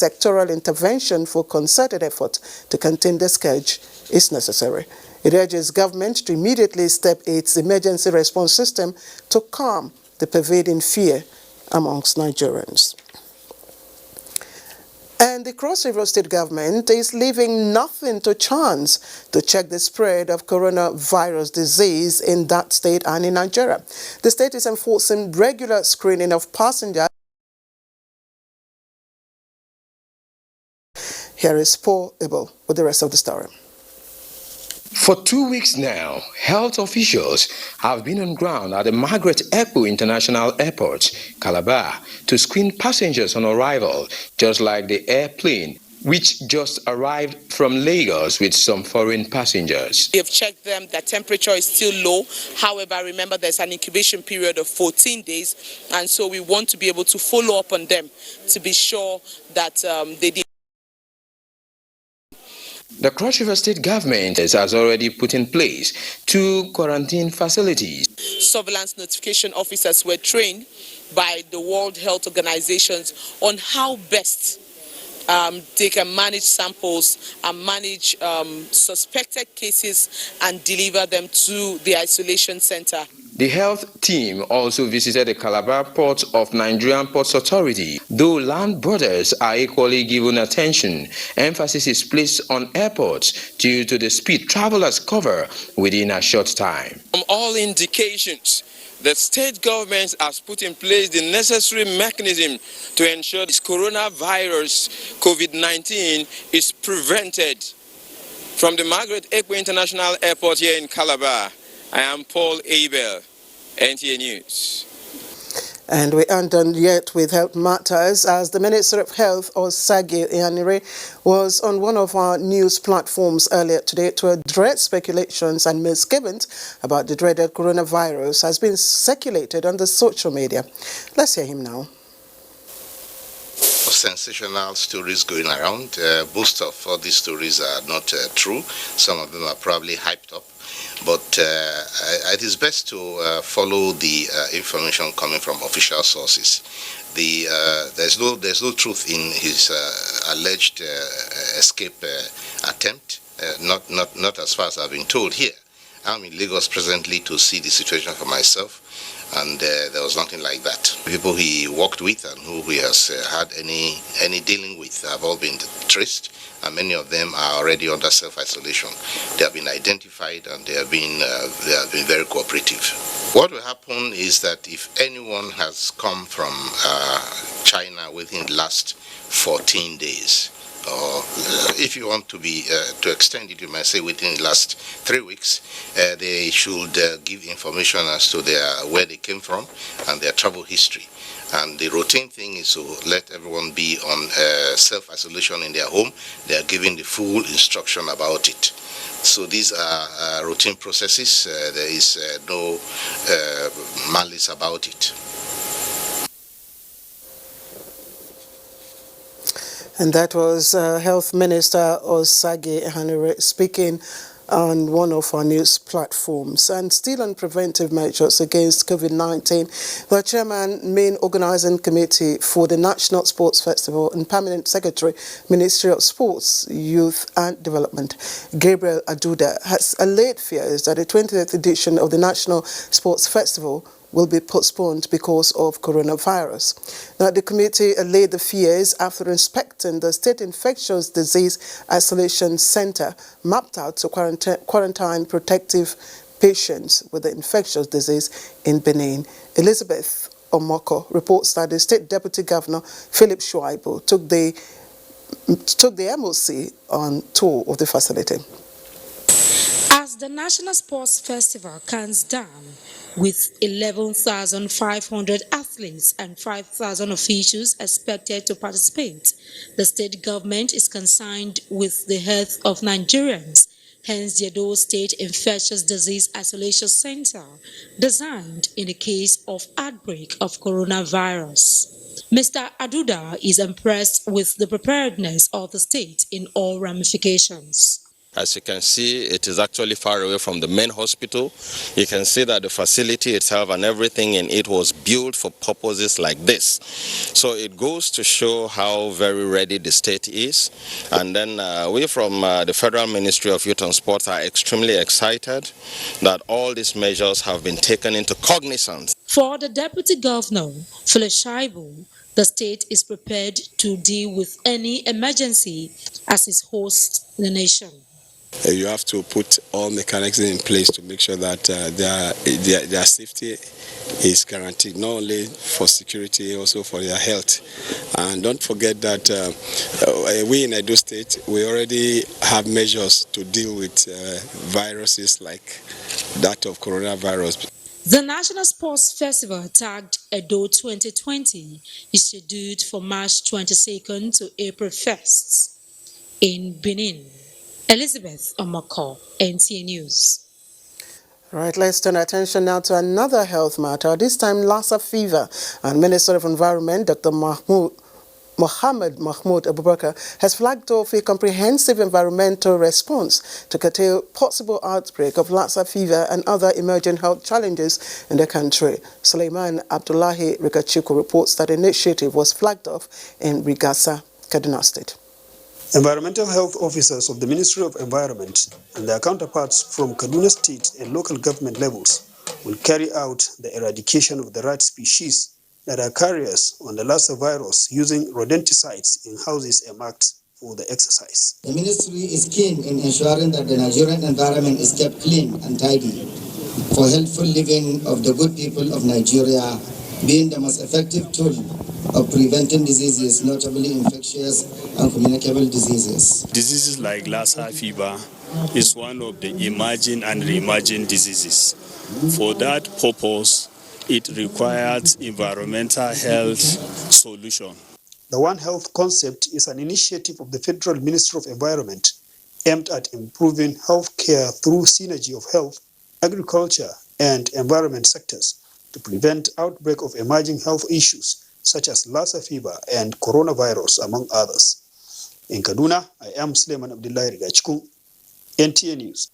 sectoral intervention for concerted effort to contain the scourge is necessary. It urges government to immediately step its emergency response system to calm the pervading fear amongst Nigerians. And the Cross River State government is leaving nothing to chance to check the spread of coronavirus disease in that state and in Nigeria. The state is enforcing regular screening of passengers. Here is Paul Abel with the rest of the story. For 2 weeks now, health officials have been on ground at the Margaret Ekpo International Airport, Calabar, to screen passengers on arrival, just like the airplane which just arrived from Lagos with some foreign passengers. We have checked them, their temperature is still low. However, remember there's an incubation period of 14 days, and so we want to be able to follow up on them to be sure that they did. The Cross River State government has already put in place 2 quarantine facilities. Surveillance notification officers were trained by the World Health Organizations on how best they can manage samples and manage suspected cases and deliver them to the isolation center. The health team also visited the Calabar Port of Nigerian Ports Authority. Though land borders are equally given attention, emphasis is placed on airports due to the speed travelers cover within a short time. From all indications, the state government has put in place the necessary mechanism to ensure this coronavirus, COVID-19, is prevented. From the Margaret Ekpo International Airport here in Calabar, I am Paul Abel, NTA News. And we aren't done yet with health matters, as the Minister of Health, Osage Ihanire, was on one of our news platforms earlier today to address speculations and misgivings about the dreaded coronavirus has been circulated on the social media. Let's hear him now. Sensational stories going around. Most of all these stories are not true. Some of them are probably hyped up. But it is best to follow the information coming from official sources. There's no truth in his alleged escape attempt. Not as far as I've been told here. I'm in Lagos presently to see the situation for myself, and there was nothing like that. People he worked with and who he has had any dealing with have all been traced, and many of them are already under self-isolation. They have been identified, and they have been very cooperative. What will happen is that if anyone has come from China within the last 14 days, or if you want to extend it, you might say within the last 3 weeks, they should give information as to where they came from and their travel history. And the routine thing is to let everyone be on self-isolation in their home. They are given the full instruction about it. So these are routine processes. There is no malice about it. And that was Health Minister Osage Ihanire speaking on one of our news platforms. And still on preventive measures against COVID-19, the Chairman, Main Organizing Committee for the National Sports Festival and Permanent Secretary, Ministry of Sports, Youth and Development, Gabriel Aduda, has allayed fears that the 20th edition of the National Sports Festival will be postponed because of coronavirus. Now, the committee allayed the fears after inspecting the State Infectious Disease Isolation Center mapped out to quarantine protective patients with the infectious disease in Benin. Elizabeth Omoko reports that the State Deputy Governor, Philip Shuaibu, took the MOC on tour of the facility. As the National Sports Festival counts down, with 11,500 athletes and 5,000 officials expected to participate, the state government is concerned with the health of Nigerians. Hence, the Edo State Infectious Disease Isolation Center, designed in the case of outbreak of coronavirus. Mr. Aduda is impressed with the preparedness of the state in all ramifications. As you can see, it is actually far away from the main hospital. You can see that the facility itself and everything in it was built for purposes like this. So it goes to show how very ready the state is. And then we from the Federal Ministry of Youth and Sports are extremely excited that all these measures have been taken into cognizance. For the Deputy Governor, Philip Shaibu, the state is prepared to deal with any emergency as it hosts the nation. You have to put all mechanisms in place to make sure that their safety is guaranteed, not only for security, also for their health. And don't forget that we in Edo State, we already have measures to deal with viruses like that of coronavirus. The National Sports Festival, tagged Edo 2020, is scheduled for March 22nd to April 1st in Benin. Elizabeth Omako, NTA News. Right, let's turn our attention now to another health matter, this time Lassa fever. And Minister of Environment, Dr. Mohammed Mahmoud Abubakar, has flagged off a comprehensive environmental response to curtail possible outbreak of Lassa fever and other emerging health challenges in the country. Suleiman Abdullahi Rikachuku reports that the initiative was flagged off in Rigasa, Kadena State. Environmental health officers of the Ministry of Environment and their counterparts from Kaduna State and local government levels will carry out the eradication of the rat species that are carriers on the Lassa virus using rodenticides in houses earmarked for the exercise. The ministry is keen in ensuring that the Nigerian environment is kept clean and tidy for healthful living of the good people of Nigeria, being the most effective tool of preventing diseases, notably infectious and communicable diseases. Diseases like Lassa fever is one of the emerging and re-emerging diseases. For that purpose, it requires environmental health solution. The One Health concept is an initiative of the Federal Ministry of Environment aimed at improving health care through synergy of health, agriculture, and environment sectors to prevent outbreak of emerging health issues such as Lassa fever and coronavirus, among others. In Kaduna, I am Suleiman Abdullahi Rigachku, NTA News.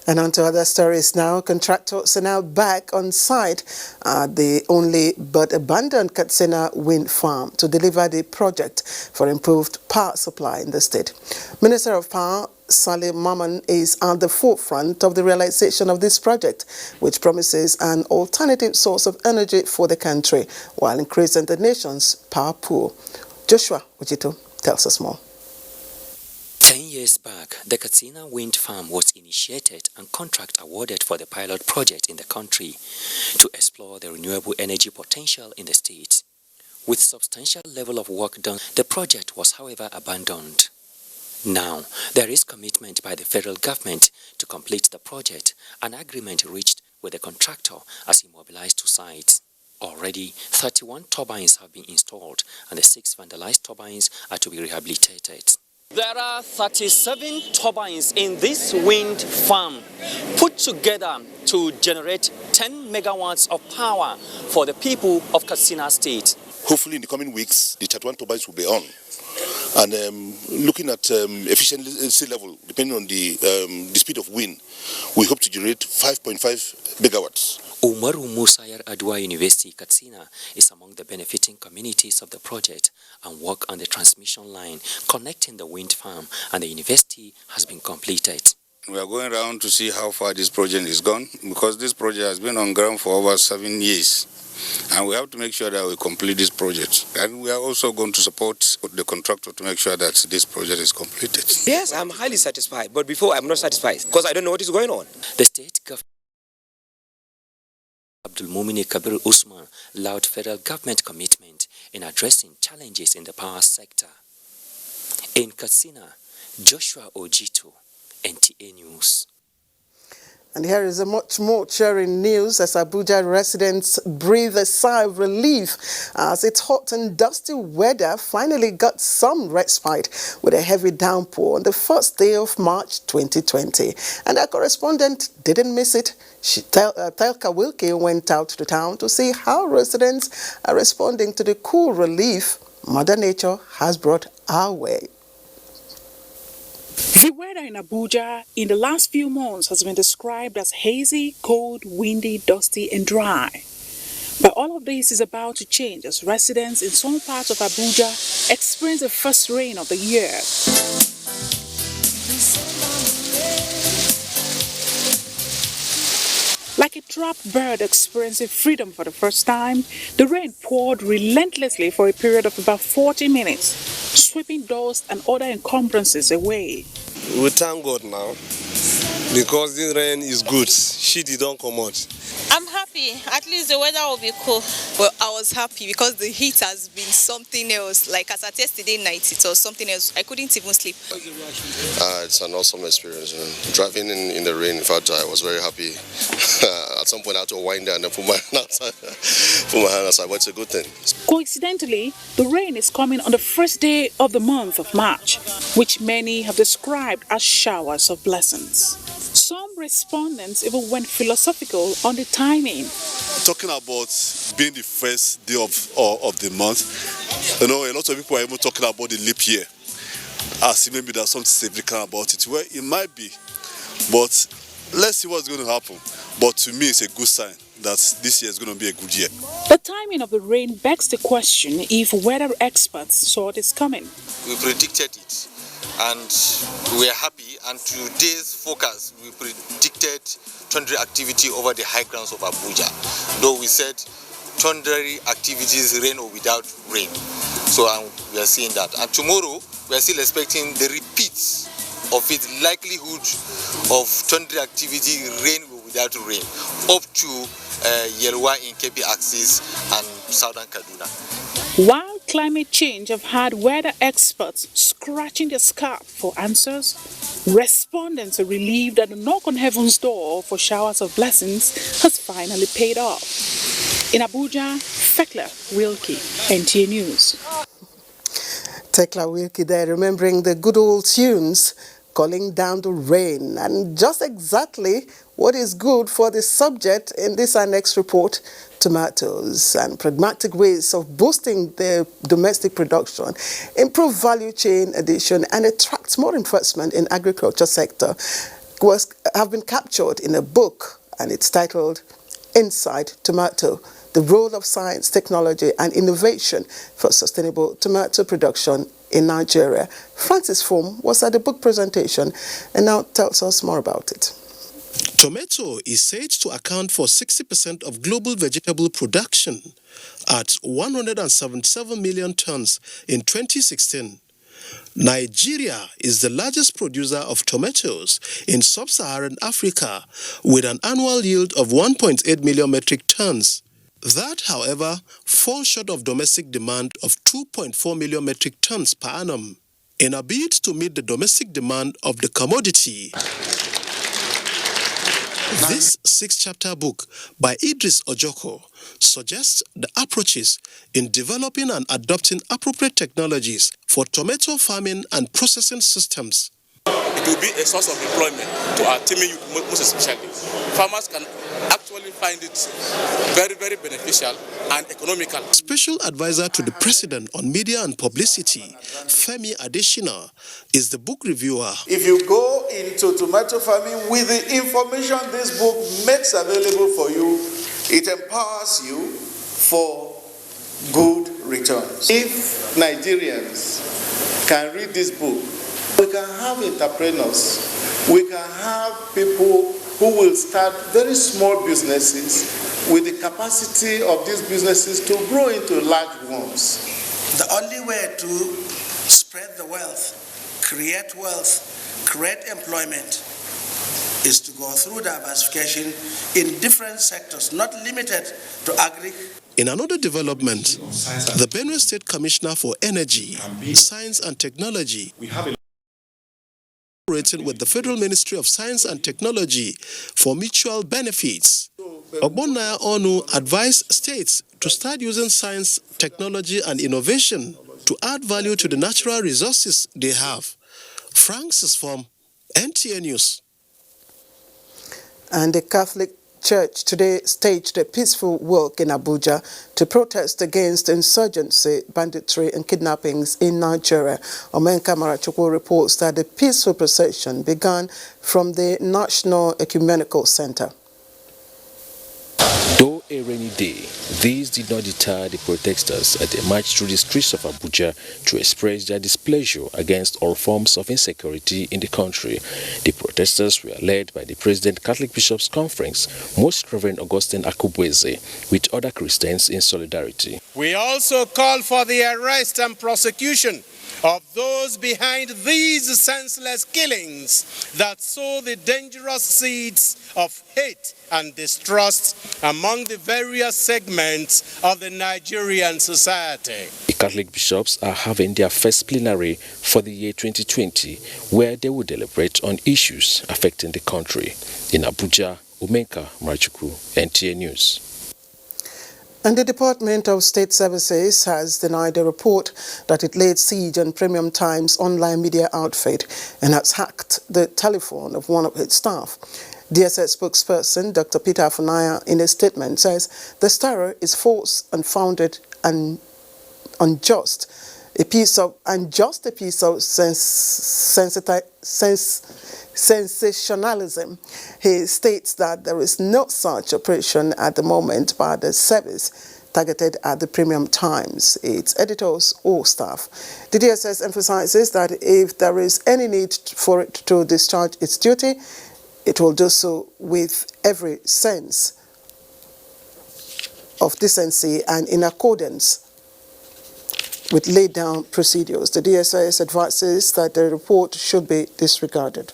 And on to other stories now. Contractors are now back on site at the only but abandoned Kadena wind farm to deliver the project for improved power supply in the state. Minister of Power Salim Maman is at the forefront of the realization of this project, which promises an alternative source of energy for the country while increasing the nation's power pool. Joshua Ojito tells us more. 10 years back, the Kadena wind farm was initiated and contract awarded for the pilot project in the country to explore the renewable energy potential in the state. With substantial level of work done, the project was, however, abandoned. Now, there is commitment by the federal government to complete the project, an agreement reached with the contractor as he mobilized to site. Already, 31 turbines have been installed and the 6 vandalized turbines are to be rehabilitated. There are 37 turbines in this wind farm put together to generate 10 megawatts of power for the people of Kadena State. Hopefully in the coming weeks, the 31 turbines will be on. And looking at efficiency level, depending on the speed of wind, we hope to generate 5.5 megawatts. Umaru Musayar Adwa University, Kadena, is among the benefiting communities of the project and work on the transmission line connecting the wind farm and the university has been completed. We are going around to see how far this project is gone because this project has been on ground for over 7 years. And we have to make sure that we complete this project. And we are also going to support the contractor to make sure that this project is completed. Yes, I'm highly satisfied. But before, I'm not satisfied because I don't know what is going on. The state government Abdul Mumini Kabir Usman lauded federal government commitment in addressing challenges in the power sector. In Kadena, Joshua Ojito, NTA News. And here is a much more cheering news as Abuja residents breathe a sigh of relief as its hot and dusty weather finally got some respite with a heavy downpour on the first day of March 2020. And our correspondent didn't miss it. Telka Wilkie went out to the town to see how residents are responding to the cool relief Mother Nature has brought our way. The weather in Abuja in the last few months has been described as hazy, cold, windy, dusty, and dry. But all of this is about to change as residents in some parts of Abuja experience the first rain of the year. Like a trapped bird experiencing freedom for the first time, the rain poured relentlessly for a period of about 40 minutes, sweeping dust and other encumbrances away. We thank God now because this rain is good. Shit don't come out. I'm happy. At least the weather will be cool. Well, I was happy because the heat has been something else. Like as at yesterday night, it was something else. I couldn't even sleep. It's an awesome experience. Driving in the rain, in fact, I was very happy. At some point, I had to wind down and put my hand outside, but it's a good thing. Coincidentally, the rain is coming on the first day of the month of March, which many have described as showers of blessings. Some respondents even went philosophical on the timing. Talking about being the first day of the month, a lot of people are even talking about the leap year. As if maybe there's something significant about it. Well, it might be, but let's see what's going to happen. But to me, it's a good sign that this year is going to be a good year. The timing of the rain begs the question if weather experts saw this coming. We predicted it, and we are happy. And today's forecast, we predicted thundery activity over the high grounds of Abuja. Though we said thundery activities, rain or without rain. So we are seeing that. And tomorrow, we are still expecting the repeats of its likelihood of thundery activity, rain or without rain, up to Yelwa in Kebbi axis and southern Kadena. While climate change have had weather experts scratching their scalp for answers, respondents are relieved that the knock on heaven's door for showers of blessings has finally paid off. In Abuja, Tekla Wilkie, NTA News. Tekla Wilkie there, remembering the good old tunes, calling down the rain, and just exactly what is good for the subject in this our next report: tomatoes and pragmatic ways of boosting their domestic production, improve value chain addition, and attract more investment in agriculture sector have been captured in a book, and it's titled Inside Tomato: The Role of Science, Technology and Innovation for Sustainable Tomato Production in Nigeria. Francis Form was at the book presentation and now tells us more about it. Tomato is said to account for 60% of global vegetable production at 177 million tons in 2016. Nigeria is the largest producer of tomatoes in sub-Saharan Africa with an annual yield of 1.8 million metric tons. That, however, falls short of domestic demand of 2.4 million metric tons per annum. In a bid to meet the domestic demand of the commodity, this 6-chapter book by Idris Ojoko suggests the approaches in developing and adopting appropriate technologies for tomato farming and processing systems. It will be a source of employment to our teaming youth, most especially. Farmers can actually find it very, very beneficial and economical. Special advisor to the President on Media and Publicity, Femi Adesina, is the book reviewer. If you go into tomato farming with the information this book makes available for you, it empowers you for good returns. If Nigerians can read this book, we can have entrepreneurs, we can have people who will start very small businesses with the capacity of these businesses to grow into large ones. The only way to spread the wealth, create employment, is to go through diversification in different sectors, not limited to agri. In another development, the Benue State Commissioner for Energy, Science and Technology, with the Federal Ministry of Science and Technology for mutual benefits. Ogbonnaya Onu advised states to start using science, technology and innovation to add value to the natural resources they have. Francis from NTA News. And the Catholic Church today staged a peaceful walk in Abuja to protest against insurgency, banditry and kidnappings in Nigeria. Omenka Marachukwu reports that the peaceful procession began from the National Ecumenical Center. Though a rainy day, these did not deter the protesters as they marched through the streets of Abuja to express their displeasure against all forms of insecurity in the country. The protesters were led by the President Catholic Bishops' Conference, Most Reverend Augustine Akubweze, with other Christians in solidarity. We also call for the arrest and prosecution of those behind these senseless killings that sow the dangerous seeds of hate and distrust among the various segments of the Nigerian society. The Catholic bishops are having their first plenary for the year 2020, where they will deliberate on issues affecting the country. In Abuja, Umenka Marachukwu, NTA News. And the Department of State Services has denied a report that it laid siege on Premium Times online media outfit and has hacked the telephone of one of its staff. DSS spokesperson Dr. Peter Afunaya, in a statement, says the stirrer is false, unfounded and unjust. A piece of sensationalism. He states that there is no such operation at the moment by the service targeted at the Premium Times, its editors or staff. The DSS emphasizes that if there is any need for it to discharge its duty, it will do so with every sense of decency and in accordance with laid down procedures. The DSS advises that the report should be disregarded.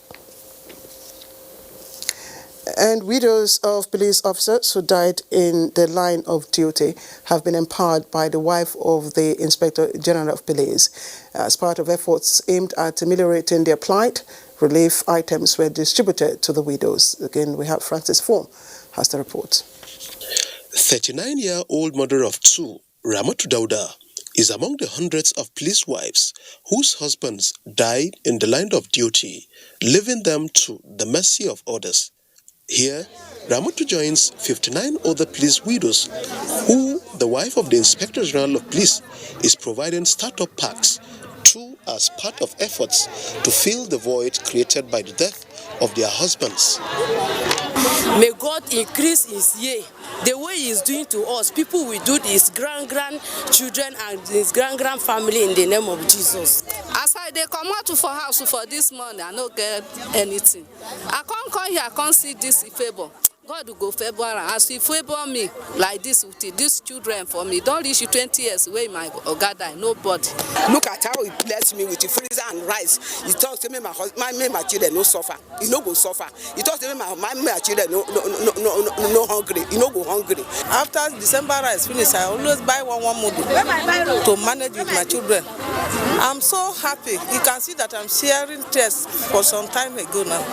And widows of police officers who died in the line of duty have been empowered by the wife of the Inspector General of Police. As part of efforts aimed at ameliorating their plight, relief items were distributed to the widows. Again, we have Francis Form has the report. 39-year-old mother of two, Ramatu Dauda, is among the hundreds of police wives whose husbands died in the line of duty, leaving them to the mercy of others. Here, Ramatu joins 59 other police widows who the wife of the Inspector General of Police is providing startup packs to as part of efforts to fill the void created by the death of their husbands. May God increase his year. The way he is doing to us, people will do his grandchildren and his grand family in the name of Jesus. As I they come out for house for this morning, I don't get anything. I can't come here, I can't see this favor. God will go favor as he favor me like this with these children for me. Don't reach 20 years away, my God, die, nobody. Look at how he blessed me with the freezer and rice. He talks to me, my children no suffer. He no go suffer. He talks to me, my children no hungry. He no go hungry. After December rice finish, I always buy one mudu to manage with my children. I'm so happy. You can see that I'm sharing tests for some time ago now.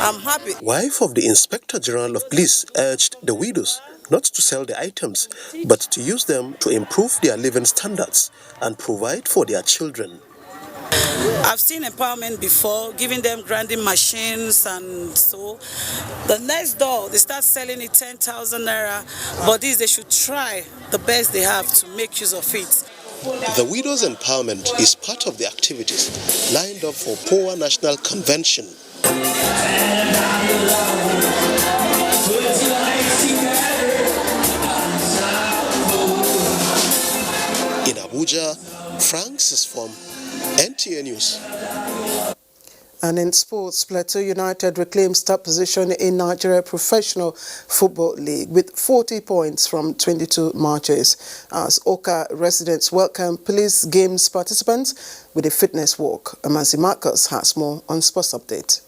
I'm happy. Wife of the Inspector General of Police urged the widows not to sell the items, but to use them to improve their living standards and provide for their children. I've seen empowerment before, giving them grinding machines and so. The next door, they start selling it 10,000 naira, but these they should try the best they have to make use of it. The Widows' Empowerment is part of the activities lined up for POA National Convention. In Abuja, Francis from NTA News. And in sports, Plateau United reclaims top position in Nigeria Professional Football League with 40 points from 22 matches as Oka residents welcome Police Games participants with a fitness walk. Amazi Marcus has more on Sports Update.